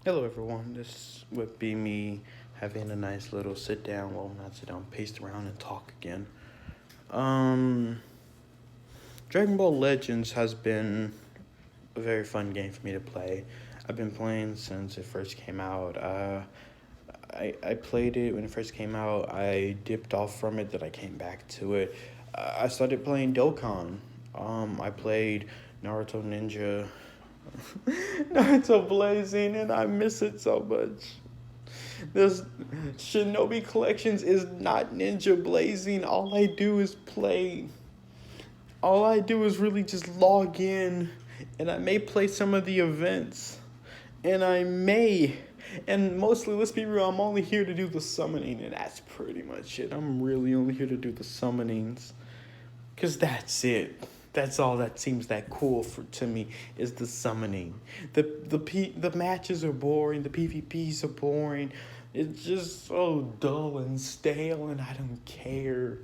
Hello, everyone. This would be me having a nice little sit down, well, not sit down, pace around and talk again. Um, Dragon Ball Legends has been a very fun game for me to play. I've been playing since it first came out. I played it when it first came out. I dipped off from it, then I came back to it. I started playing Dokkan. I played Naruto Ninja, Naruto Blazing, and I miss it so much. This Shinobi Collections is not Ninja Blazing. All I do is play. All I do is really just log in, and I may play some of the events, and and mostly, let's be real, I'm only here to do the summoning, and that's pretty much it. I'm really only here to do the summonings, cause that's it. That's all that seems that cool to me is the summoning. The matches are boring. The PvPs are boring. It's just so dull and stale, and I don't care.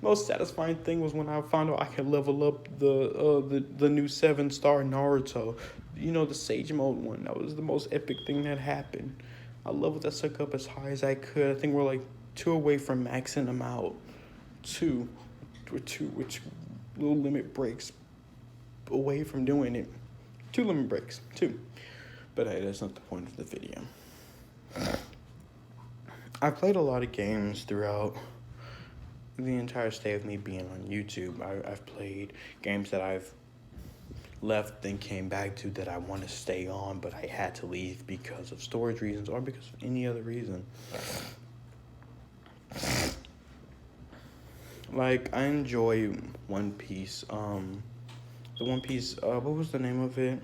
Most satisfying thing was when I found out I could level up the new 7-star Naruto. You know, the Sage Mode one. That was the most epic thing that happened. I leveled that sucker up as high as I could. I think we're like two away from maxing them out. Two, with two little limit breaks away from doing it. Two limit breaks, two. But hey, that's not the point of the video. I played a lot of games throughout the entire stay of me being on YouTube. I've played games that I've left then came back to that I want to stay on, but I had to leave because of storage reasons or because of any other reason. Like, I enjoy One Piece. The One Piece, what was the name of it?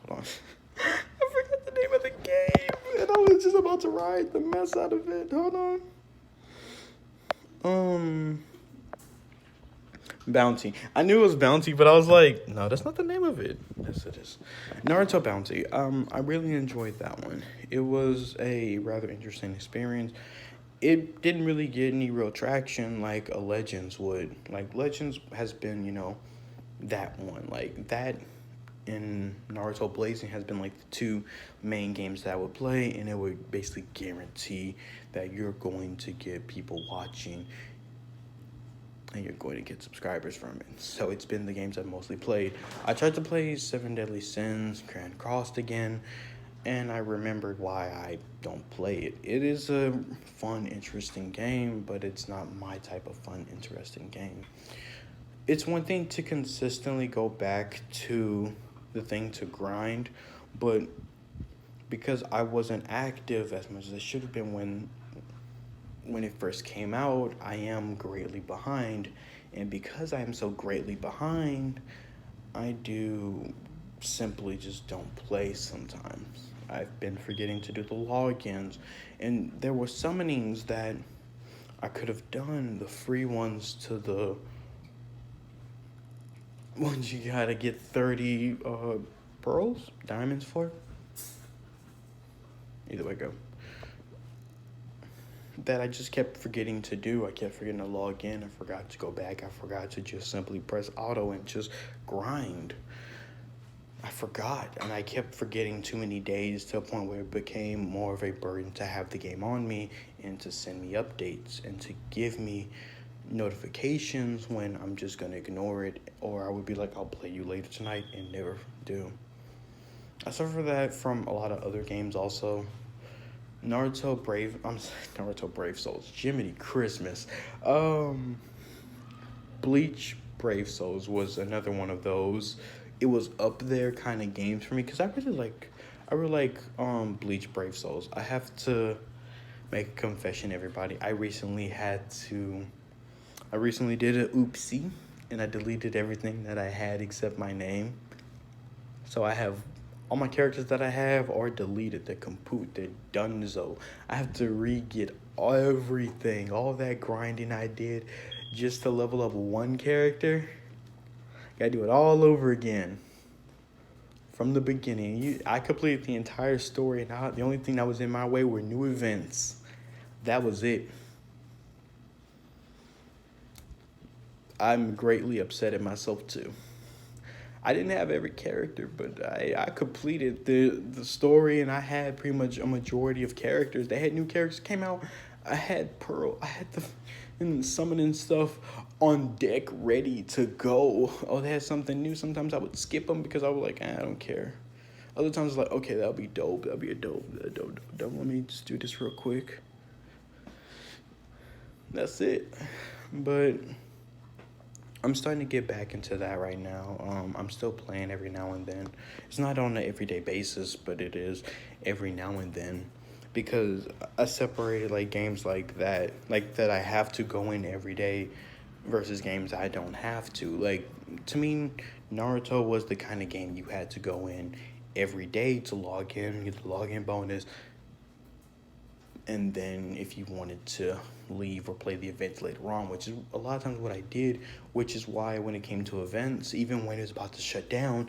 Hold on. I forgot the name of the game, and I was just about to ride the mess out of it. Hold on. Bounty. I knew it was Bounty, but I was like, no, that's not the name of it. Yes, it is. Naruto Bounty. I really enjoyed that one. It was a rather interesting experience. It didn't really get any real traction like a Legends would. Like, Legends has been, that one. Like, that and Naruto Blazing has been like the two main games that I would play, and it would basically guarantee that you're going to get people watching and you're going to get subscribers from it. So it's been the games I've mostly played. I tried to play Seven Deadly Sins, Grand Crossed again, and I remembered why I don't play it. It is a fun, interesting game, but it's not my type of fun, interesting game. It's one thing to consistently go back to the thing to grind, but because I wasn't active as much as I should have been when it first came out, I am greatly behind. And because I am so greatly behind, I do simply just don't play sometimes. I've been forgetting to do the logins. And there were summonings that I could have done, the free ones to the ones you gotta get 30 pearls, diamonds for. Either way go. That I just kept forgetting to do. I kept forgetting to log in. I forgot to go back. I forgot to just simply press auto and just grind. I forgot, and I kept forgetting too many days to a point where it became more of a burden to have the game on me and to send me updates and to give me notifications when I'm just going to ignore it, or I would be like, I'll play you later tonight and never do. I suffer that from a lot of other games also. Naruto Brave Souls, Jiminy Christmas. Bleach Brave Souls was another one of those. It was up there kind of games for me because I really like Bleach Brave Souls. I have to make a confession, everybody. I recently did a oopsie and I deleted everything that I had except my name. So I have all my characters that I have are deleted. They're kaput. They're donezo. I have to re-get everything, all that grinding I did just to level up one character. Gotta do it all over again from the beginning. I completed the entire story, and the only thing that was in my way were new events. That was it. I'm greatly upset at myself too. I didn't have every character, but I completed the story, and I had pretty much a majority of characters. They had new characters came out. I had Pearl. I had the and summoning stuff on deck ready to go. Oh, they had something new. Sometimes I would skip them because I was like, I don't care. Other times, like, okay, that'll be dope. That'll be dope. Let me just do this real quick. That's it. But I'm starting to get back into that right now. I'm still playing every now and then. It's not on an everyday basis, but it is every now and then. Because I separated like games like that I have to go in every day versus games I don't have to. Like, to me, Naruto was the kind of game you had to go in every day to log in, get the login bonus, and then if you wanted to leave or play the events later on, which is a lot of times what I did, which is why when it came to events, even when it was about to shut down,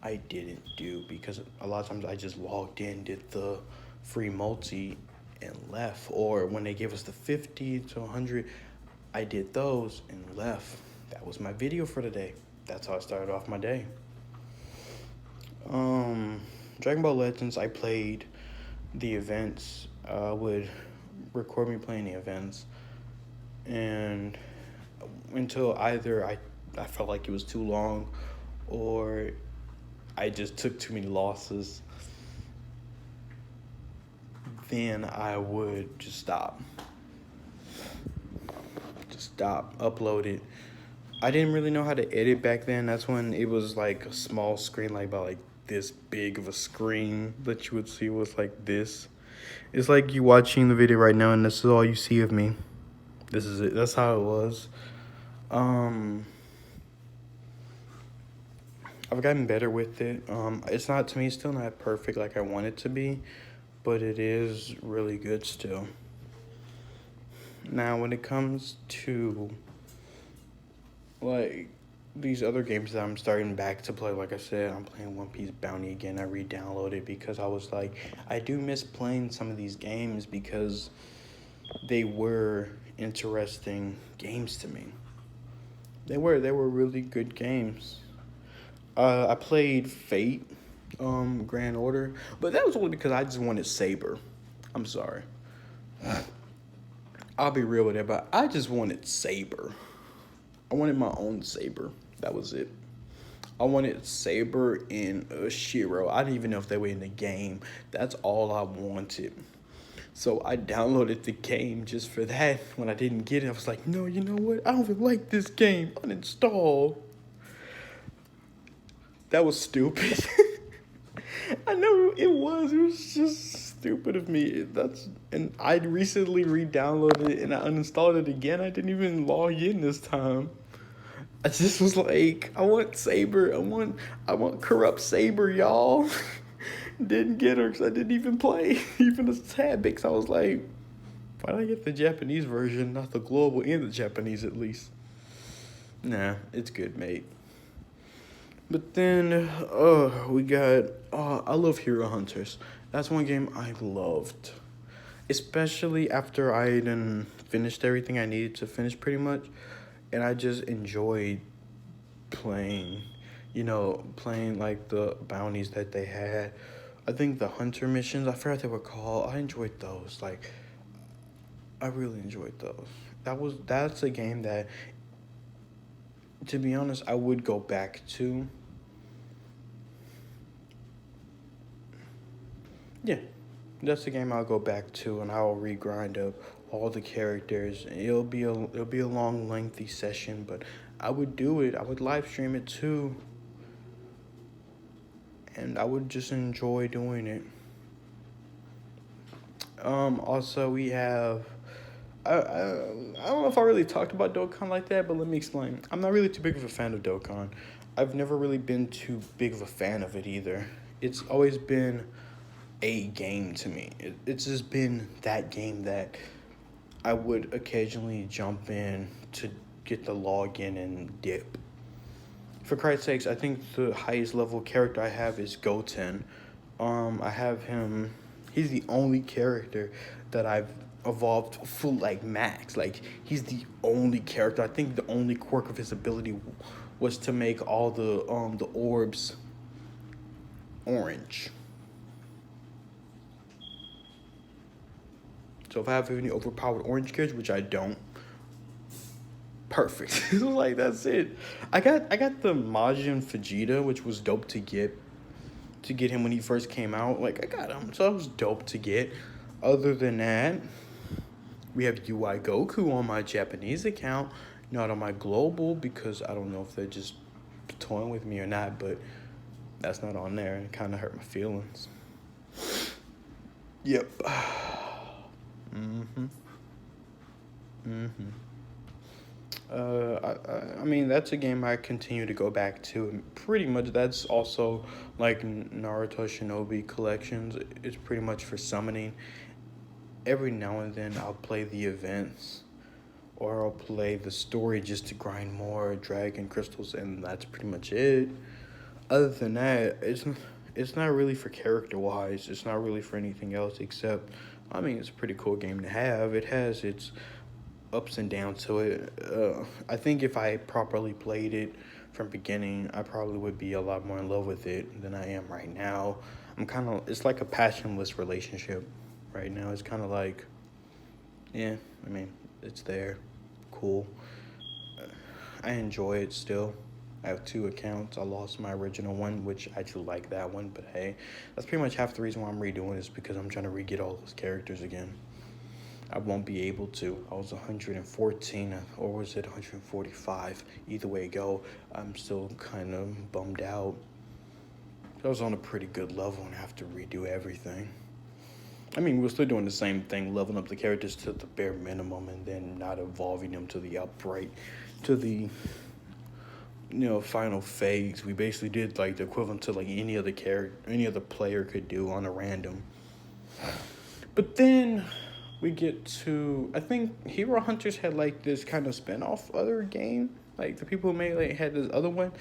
I didn't do, because a lot of times I just logged in, did the free multi, and left. Or when they gave us the 50 to 100, I did those and left. That was my video for today. That's how I started off my day. Dragon Ball Legends, I played the events. Would record me playing the events, and until either I felt like it was too long, or I just took too many losses, then I would just stop, upload it. I didn't really know how to edit back then. That's when it was like a small screen, like about like this big of a screen that you would see was like this. It's like you watching the video right now and this is all you see of me. This is it. That's how it was. I've gotten better with it. It's not, to me, still not perfect like I want it to be, but it is really good still. Now, when it comes to like these other games that I'm starting back to play, like I said, I'm playing One Piece Bounty again. I re-downloaded because I was like, I do miss playing some of these games because they were interesting games to me. They were really good games. I played Fate, Grand Order, but that was only because I just wanted Saber. I'm sorry. I'll be real with it, but I just wanted Saber. I wanted my own Saber. That was it. I wanted Saber and Shiro. I didn't even know if they were in the game. That's all I wanted. So I downloaded the game just for that. When I didn't get it, I was like, no, you know what? I don't even like this game. Uninstall. That was stupid. I know it was. It was just stupid of me. And I recently re-downloaded it and I uninstalled it again. I didn't even log in this time. I just was like, I want Saber. I want Corrupt Saber, y'all. Didn't get her because I didn't even play even a tad bit. 'Cause I was like, why did I get the Japanese version, not the global and the Japanese at least? Nah, it's good, mate. But then, we got, I love Hero Hunters. That's one game I loved. Especially after I done finished everything I needed to finish pretty much. And I just enjoyed playing, playing like the bounties that they had. I think the hunter missions, I forgot what they were called. I enjoyed those. Like, I really enjoyed those. That's a game that, to be honest, I would go back to. Yeah, that's a game I'll go back to, and I'll regrind up all the characters. It'll be a long, lengthy session, but I would do it. I would live stream it too, and I would just enjoy doing it. Also, we have. I don't know if I really talked about Dokkan like that, but let me explain. I'm not really too big of a fan of Dokkan. I've never really been too big of a fan of it either. It's always been a game to me. It's just been that game that I would occasionally jump in to get the login and dip. For Christ's sakes, I think the highest level character I have is Goten. I have him. He's the only character that I've evolved full like max. Like, he's the only character. I think the only quirk of his ability was to make all the orbs orange. So if I have any overpowered orange cards, which I don't, perfect. Like that's it. I got the Majin Vegeta, which was dope to get him when he first came out. Like I got him, so that was dope to get. Other than that, we have UI Goku on my Japanese account, not on my global because I don't know if they're just toying with me or not, but that's not on there. It kind of hurt my feelings. Yep. Mhm. Mhm. I mean, that's a game I continue to go back to. And pretty much, that's also like Naruto Shinobi collections. It's pretty much for summoning. Every now and then, I'll play the events, or I'll play the story just to grind more dragon crystals, and that's pretty much it. Other than that, it's not really for character wise. It's not really for anything else except, I mean, it's a pretty cool game to have. It has its ups and downs to it. I think if I properly played it from beginning, I probably would be a lot more in love with it than I am right now. It's like a passionless relationship right now. It's kind of like, yeah, I mean, it's there, cool. I enjoy it still. I have two accounts. I lost my original one, which I do like that one, but hey, that's pretty much half the reason why I'm redoing is because I'm trying to re-get all those characters again. I won't be able to. I was 114, or was it 145? Either way it go, I'm still kind of bummed out. I was on a pretty good level and have to redo everything. I mean, we're still doing the same thing, leveling up the characters to the bare minimum and then not evolving them to the upright, to the final phase. We basically did like the equivalent to like any other player could do on a random. But then we get to, I think Hero Hunters had like this kind of spin-off other game. Like the people who made like had this other one.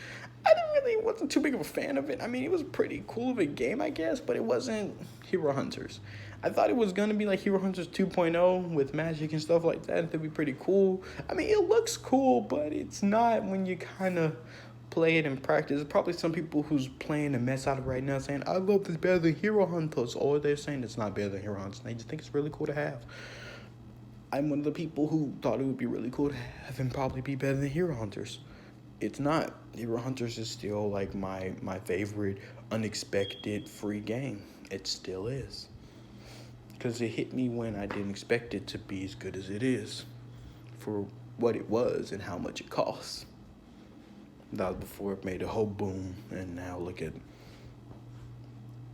I wasn't too big of a fan of it. I mean, it was pretty cool of a game, I guess, but it wasn't Hero Hunters. I thought it was gonna be like Hero Hunters 2.0 with magic and stuff like that. It'd be pretty cool. I mean, it looks cool, but it's not when you kind of play it in practice. There's probably some people who's playing the mess out of it right now saying, I love this better than Hero Hunters. Or they're saying it's not better than Hero Hunters. They just think it's really cool to have. I'm one of the people who thought it would be really cool to have and probably be better than Hero Hunters. It's not. Hero Hunters is still like my favorite unexpected free game. It still is. Because it hit me when I didn't expect it to be as good as it is for what it was and how much it costs. That was before it made a whole boom, and now look at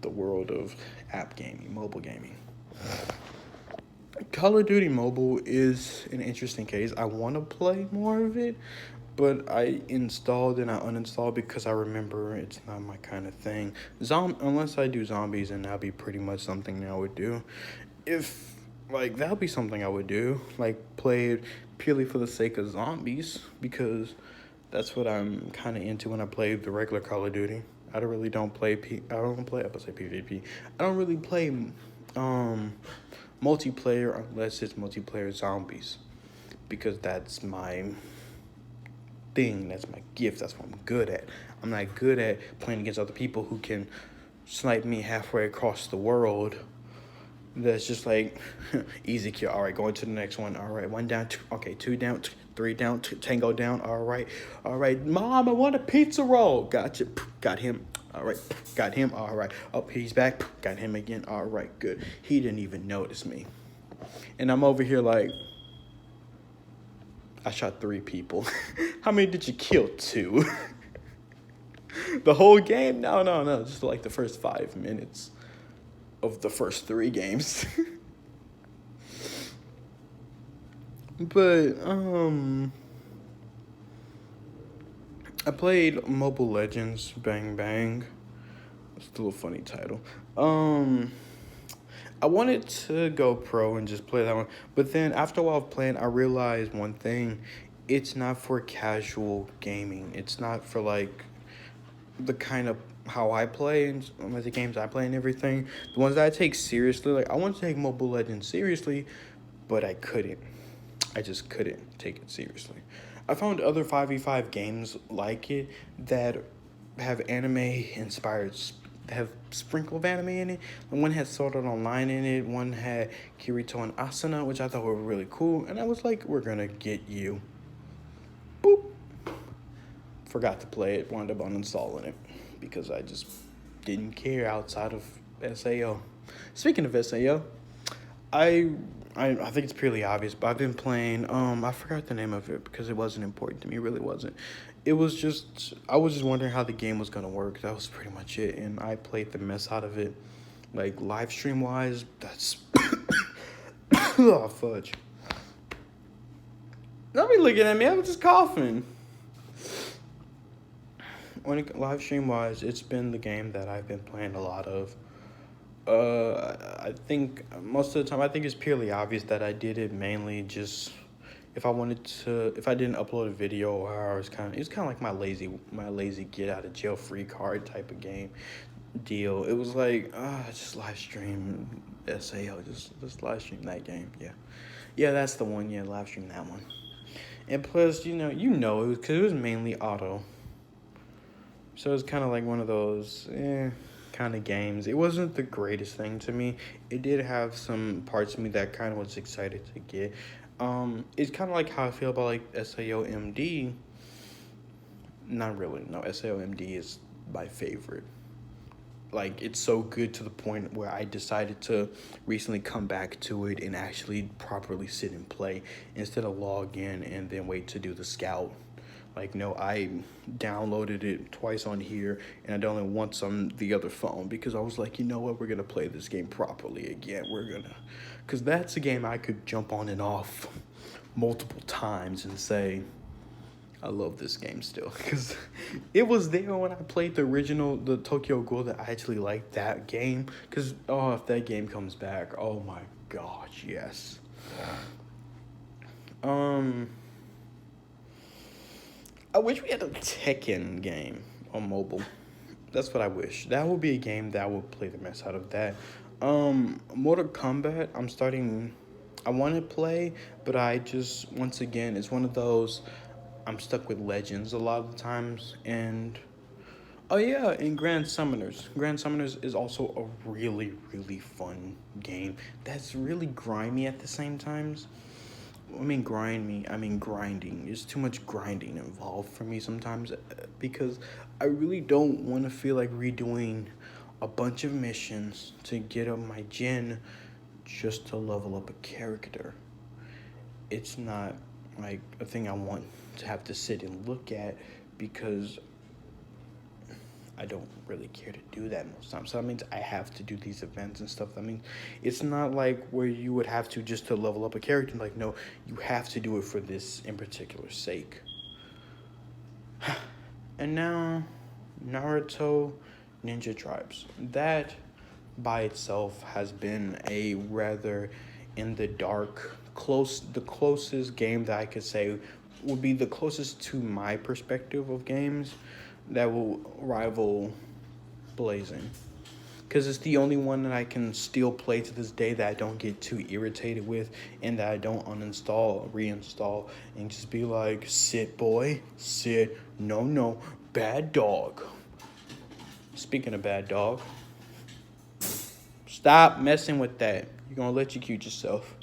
the world of app gaming, mobile gaming. Call of Duty Mobile is an interesting case. I want to play more of it, but I installed and I uninstalled because I remember it's not my kind of thing. Unless I do zombies, and that'll be pretty much something I would do. That'll be something I would do. Like, play it purely for the sake of zombies, because that's what I'm kind of into when I play the regular Call of Duty. I don't really don't play PvP. I don't really play multiplayer unless it's multiplayer zombies, because that's my thing, that's my gift, that's what I'm good at. I'm not good at playing against other people who can snipe me halfway across the world. That's just like easy kill. All right, going to the next one. All right, one down, two down, three down, tango down. All right, Mom, I want a pizza roll. Gotcha, got him. All right, got him. All right, he's back. Got him again. All right, good. He didn't even notice me, and I'm over here like, I shot 3 people. How many did you kill? 2. The whole game? No. Just like the first 5 minutes of the first 3 games. But, I played Mobile Legends Bang Bang. It's still a funny title. I wanted to go pro and just play that one. But then after a while of playing, I realized one thing. It's not for casual gaming. It's not for like the kind of how I play and the games I play and everything. The ones that I take seriously, like I want to take Mobile Legends seriously, but I couldn't. I just couldn't take it seriously. I found other 5v5 games like it that have anime inspired, have sprinkle of anime in it. One had Sword Art Online in it, one had Kirito and Asuna, which I thought were really cool, and I was like, we're gonna get you. Boop. Forgot to play it, wound up uninstalling it because I just didn't care outside of SAO. Speaking of SAO, I I think it's purely obvious, but I've been playing. I forgot the name of it because it wasn't important to me. It really wasn't. It was just I was just wondering how the game was gonna work. That was pretty much it, and I played the mess out of it. Like live stream wise, that's oh fudge. Don't be looking at me. I was just coughing. When live stream wise, it's been the game that I've been playing a lot of. I think most of the time, I think it's purely obvious that I did it mainly just if I wanted to, if I didn't upload a video, or I was it's kind of like my lazy get out of jail free card type of game deal. It was like, just live stream SAO, just live stream that game. Yeah, that's the one. Yeah, live stream that one. And plus, it was because it was mainly auto. So it's kind of like one of those, kind of games. It wasn't the greatest thing to me. It did have some parts of me that kind of was excited to get. It's kind of like how I feel about like SAO-MD. Not really. No, SAO-MD is my favorite. Like, it's so good to the point where I decided to recently come back to it and actually properly sit and play instead of log in and then wait to do the scout. Like, no, I downloaded it twice on here, and I done it once on the other phone because I was like, you know what, we're going to play this game properly again. Because that's a game I could jump on and off multiple times and say, I love this game still. Because it was there when I played the Tokyo Ghoul, that I actually liked that game. Because, if that game comes back, oh my gosh, yes. I wish we had a Tekken game on mobile. That's what I wish. That would be a game that I would play the mess out of that. Mortal Kombat, I want to play, but I just, once again, it's one of those, I'm stuck with Legends a lot of the times, and, oh yeah, and Grand Summoners. Grand Summoners is also a really, really fun game that's really grimy at the same times. I mean grinding. There's too much grinding involved for me sometimes because I really don't want to feel like redoing a bunch of missions to get up my gen just to level up a character. It's not like a thing I want to have to sit and look at because I don't really care to do that most times. So that means I have to do these events and stuff. I mean, it's not like where you would have to just to level up a character. Like, no, you have to do it for this in particular sake. And now, Naruto Ninja Tribes. That by itself has been a rather in the dark, the closest game that I could say would be the closest to my perspective of games that will rival Blazing. Because it's the only one that I can still play to this day that I don't get too irritated with and that I don't uninstall, reinstall, and just be like, sit, boy, sit, no, bad dog. Speaking of bad dog, stop messing with that. You're gonna electrocute yourself.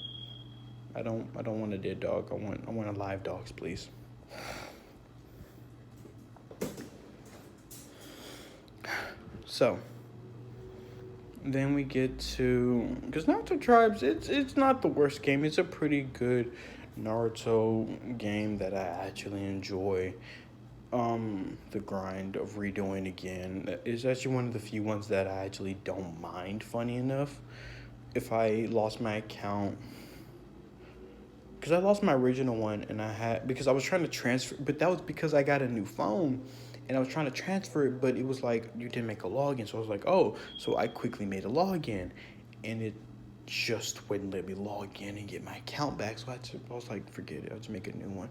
I don't want a dead dog. I want a live dogs, please. So, then we get to, because Naruto Tribes, it's not the worst game. It's a pretty good Naruto game that I actually enjoy. The grind of redoing again is actually one of the few ones that I actually don't mind, funny enough. If I lost my account, because I lost my original one and because I was trying to transfer, but that was because I got a new phone. And I was trying to transfer it, but it was like, you didn't make a login. So I was like, oh. So I quickly made a login. And it just wouldn't let me log in and get my account back. So I was like, forget it. I'll just make a new one.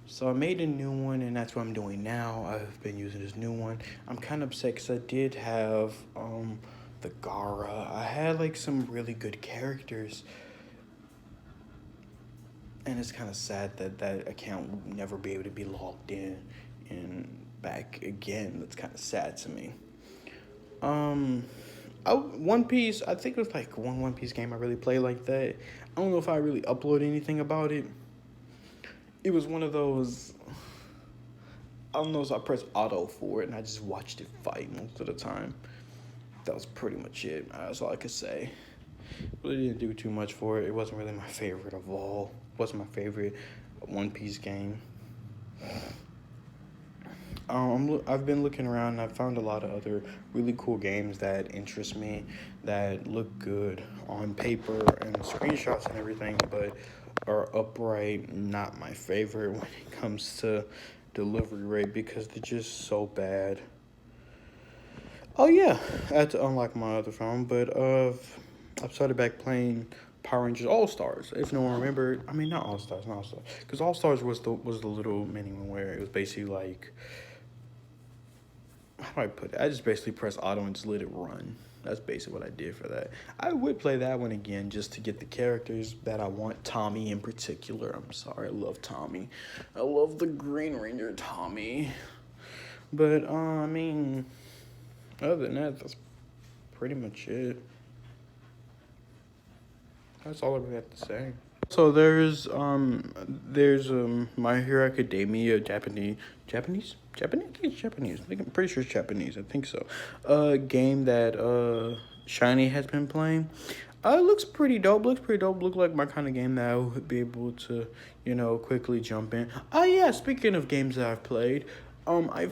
So I made a new one, and that's what I'm doing now. I've been using this new one. I'm kind of upset because I did have the Gaara. I had like some really good characters. And it's kind of sad that that account will never be able to be logged in and back again. That's kind of sad to me. Um, One Piece. I think it was like One Piece game I really played like that. I don't know if I really upload anything about it. It was one of those. I don't know, so I pressed auto for it and I just watched it fight most of the time. That was pretty much it. That's all I could say. Really didn't do too much for it. It wasn't really my favorite of all. It wasn't my favorite One Piece game. I've been looking around and I found a lot of other really cool games that interest me, that look good on paper and screenshots and everything, but are upright not my favorite when it comes to delivery rate because they're just so bad. Oh yeah, I had to unlock my other phone, but I've started back playing Power Rangers All Stars. If no one remember, I mean not All Stars, not All Stars, because All Stars was the little mini one where it was basically like, how do I put it? I just basically press auto and just let it run. That's basically what I did for that. I would play that one again just to get the characters that I want. Tommy in particular. I'm sorry, I love Tommy. I love the Green Ranger Tommy. But I mean, other than that, that's pretty much it. That's all I really have to say. So there's My Hero Academia Japanese. I think it's Japanese. I think I'm pretty sure it's Japanese. I think so. Game that Shiny has been playing. It looks pretty dope. Look like my kind of game that I would be able to, quickly jump in. Oh yeah, speaking of games that I've played, I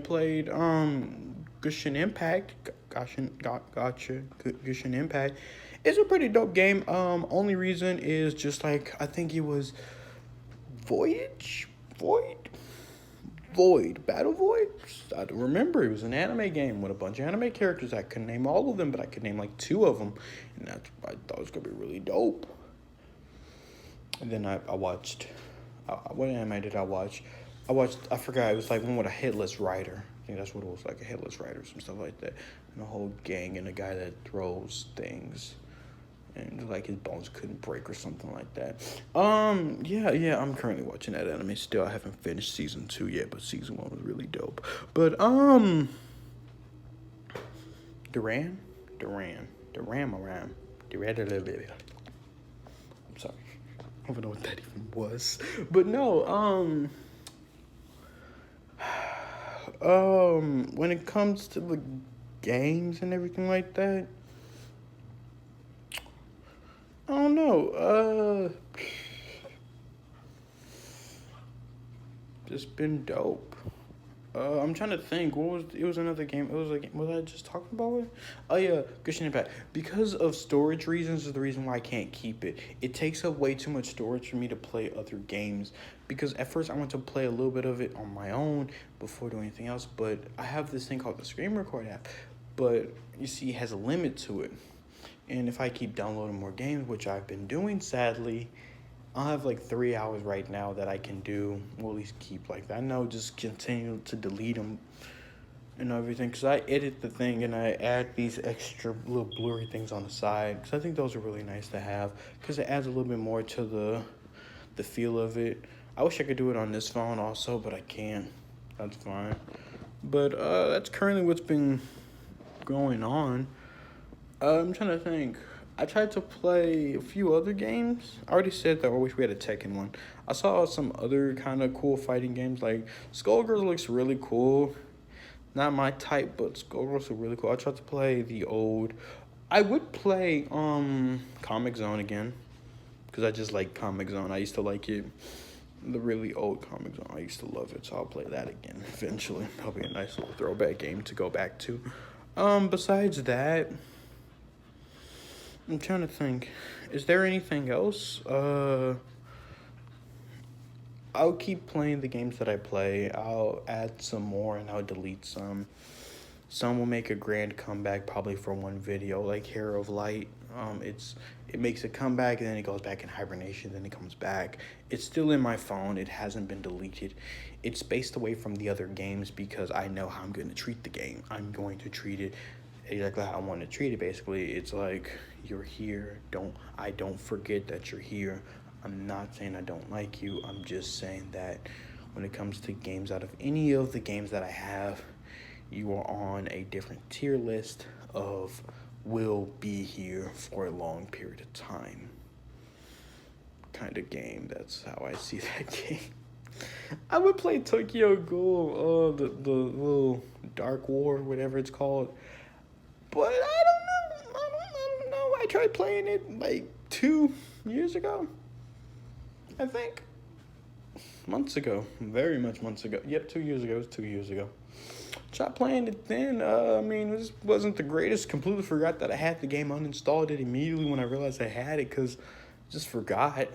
played Genshin Impact. Genshin Impact. It's a pretty dope game. Only reason is just like I think it was Battle Void. I don't remember. It was an anime game with a bunch of anime characters. I couldn't name all of them, but I could name like two of them, and that's I thought it was gonna be really dope. And then I watched. What anime did I watch? I forgot. It was like one with a headless rider. I think that's what it was, like a headless rider, some stuff like that, and a whole gang and a guy that throws things. And like his bones couldn't break or something like that. Yeah, I'm currently watching that anime still. I haven't finished season 2 yet, but season 1 was really dope. But Duran. I'm sorry. I don't know what that even was. But no, when it comes to the games and everything like that, I don't know. Just been dope. I'm trying to think. It was another game. It was a game. Was I just talking about it? Oh yeah, Genshin Impact. Because of storage reasons is the reason why I can't keep it. It takes up way too much storage for me to play other games. Because at first I want to play a little bit of it on my own before doing anything else. But I have this thing called the Screen Record app. But you see, it has a limit to it. And if I keep downloading more games, which I've been doing sadly, I'll have like 3 hours right now that I can do, or at least keep like that. I know, just continue to delete them and everything, because I edit the thing and I add these extra little blurry things on the side, because I think those are really nice to have, because it adds a little bit more to the feel of it. I wish I could do it on this phone also, but I can't. That's fine. But that's currently what's been going on. I'm trying to think. I tried to play a few other games. I already said that I wish we had a Tekken one. I saw some other kind of cool fighting games. Like Skullgirls looks really cool. Not my type, but Skullgirls are really cool. I tried to play the old. I would play Comic Zone again, because I just like Comic Zone. I used to like it. The really old Comic Zone. I used to love it, so I'll play that again eventually. That'll be a nice little throwback game to go back to. Besides that, I'm trying to think. Is there anything else? I'll keep playing the games that I play. I'll add some more and I'll delete some. Some will make a grand comeback probably for one video, like Hero of Light. It makes a comeback and then it goes back in hibernation, then it comes back. It's still in my phone. It hasn't been deleted. It's spaced away from the other games because I know how I'm going to treat the game. I'm going to treat it exactly how I want to treat it. Basically, it's like, you're here. I don't forget that you're here. I'm not saying I don't like you. I'm just saying that when it comes to games, out of any of the games that I have, you are on a different tier list of will be here for a long period of time kind of game. That's how I see that game. I would play Tokyo Ghoul, the little Dark War, whatever it's called. But I don't know. I don't know. I tried playing it like 2 years ago. I think. Months ago. Very much months ago. Yep, 2 years ago. It was 2 years ago. Tried playing it then. I mean, it wasn't the greatest. Completely forgot that I had the game, uninstalled it immediately when I realized I had it because I just forgot.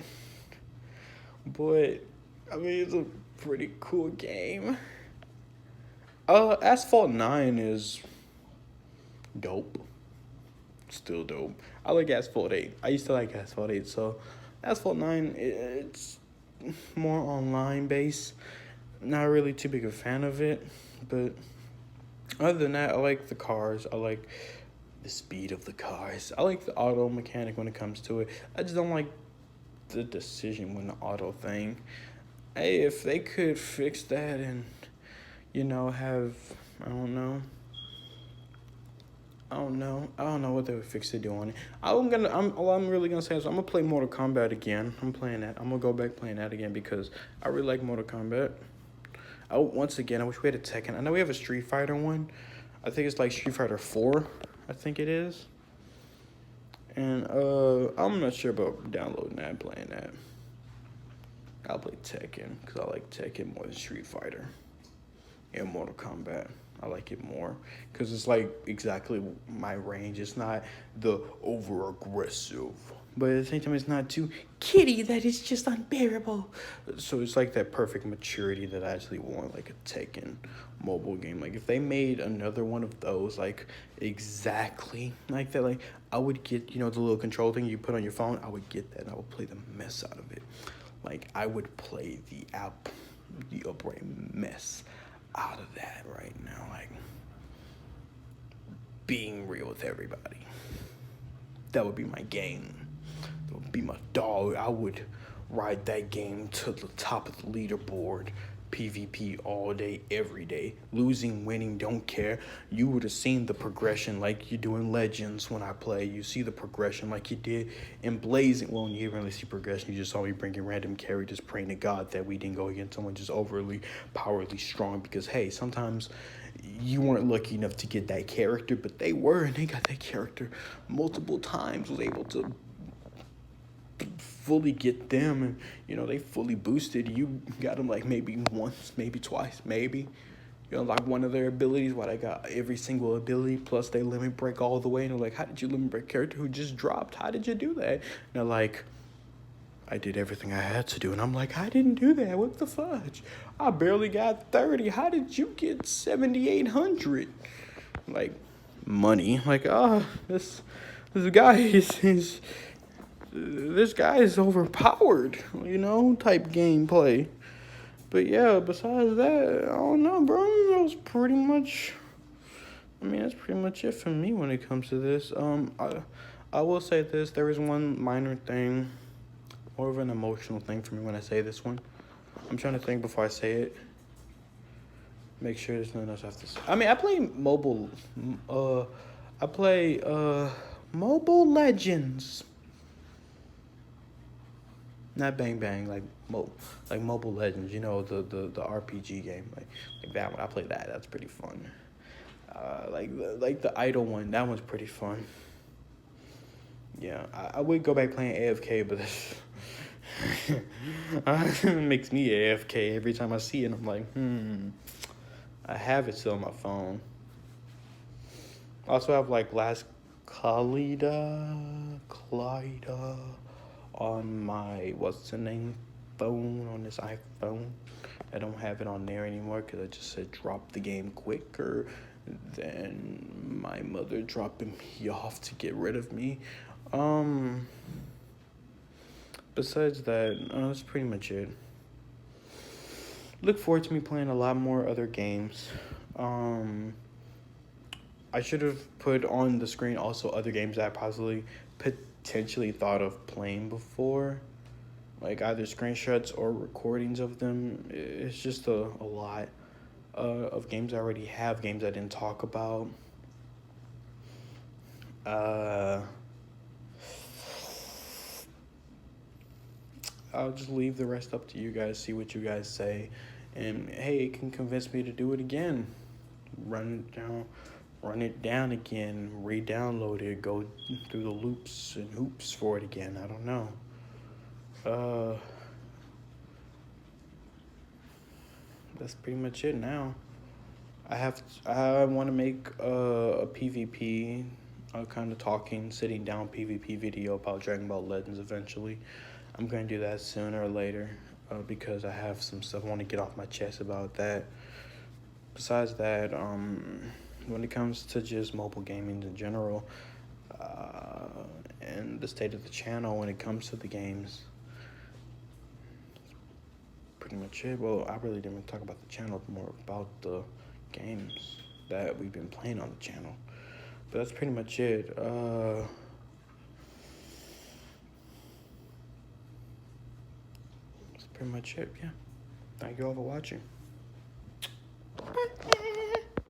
But, I mean, it's a pretty cool game. Asphalt 9 is dope. Still dope. I like Asphalt 8. I used to like Asphalt 8, so Asphalt 9, it's more online based. Not really too big a fan of it, but other than that, I like the cars. I like the speed of the cars. I like the auto mechanic when it comes to it. I just don't like the decision when the auto thing. Hey, if they could fix that and, have, I don't know what they would fix to do on it. All I'm really gonna say is I'm gonna play Mortal Kombat again. I'm playing that. I'm gonna go back playing that again because I really like Mortal Kombat. Once again, I wish we had a Tekken. I know we have a Street Fighter one. I think it's like Street Fighter 4. I think it is. And I'm not sure about downloading that and playing that. I'll play Tekken because I like Tekken more than Street Fighter and Mortal Kombat. I like it more because it's like exactly my range. It's not the over aggressive, but at the same time, it's not too kiddie that it's just unbearable. So it's like that perfect maturity that I actually want, like a Tekken mobile game. Like if they made another one of those, like exactly like that, like I would get the little control thing you put on your phone. I would get that and I would play the mess out of it. Like I would play the upright mess out of that right now, like being real with everybody. That would be my game. That would be my dog. I would ride that game to the top of the leaderboard. PvP all day, every day. Losing, winning, don't care. You would have seen the progression like you do in Legends when I play. You see the progression like you did in Blazing. Well, you didn't really see progression. You just saw me bringing random characters, praying to God that we didn't go against someone just overly, powerfully strong. Because, hey, sometimes you weren't lucky enough to get that character, but they were, and they got that character multiple times, was able to fully get them, and they fully boosted. You got them like maybe once, maybe twice, maybe unlock one of their abilities while they got every single ability plus they limit break all the way, and they're like, how did you limit break character who just dropped? How did you do that? And they're like, I did everything I had to do. And I'm like, I didn't do that. What the fudge? I barely got 30. How did you get 7,800? Like, money. Like, this guy is this guy is overpowered, type gameplay. But yeah, besides that, I don't know, bro. That's pretty much it for me when it comes to this. I will say this. There is one minor thing, more of an emotional thing for me when I say this one. I'm trying to think before I say it. Make sure there's nothing else I have to say. I mean, I play Mobile Legends. Not Bang Bang, like Mobile Legends, the RPG game, like that one. I play that. That's pretty fun. Like the Idle one. That one's pretty fun. Yeah, I would go back playing AFK, but it makes me AFK every time I see it. I'm like, I have it still on my phone. I also have like Last Clyda on my phone, on this iPhone. I don't have it on there anymore because I just said drop the game quicker than my mother dropping me off to get rid of me. Besides that, that's pretty much it. Look forward to me playing a lot more other games. I should have put on the screen also other games that I possibly potentially thought of playing before. like either screenshots or recordings of them. It's just a lot of games I already have, games I didn't talk about. I'll just leave the rest up to you guys, see what you guys say. And hey, it can convince me to do it again. Run it down again, re-download it, go through the loops and hoops for it again. I don't know. That's pretty much it now. I want to make a PvP, kind of talking, sitting down PvP video about Dragon Ball Legends eventually. I'm going to do that sooner or later because I have some stuff I want to get off my chest about that. Besides that, when it comes to just mobile gaming in general, and the state of the channel when it comes to the games, pretty much it. Well, I really didn't even talk about the channel, more about the games that we've been playing on the channel. But that's pretty much it. That's pretty much it, yeah. Thank you all for watching.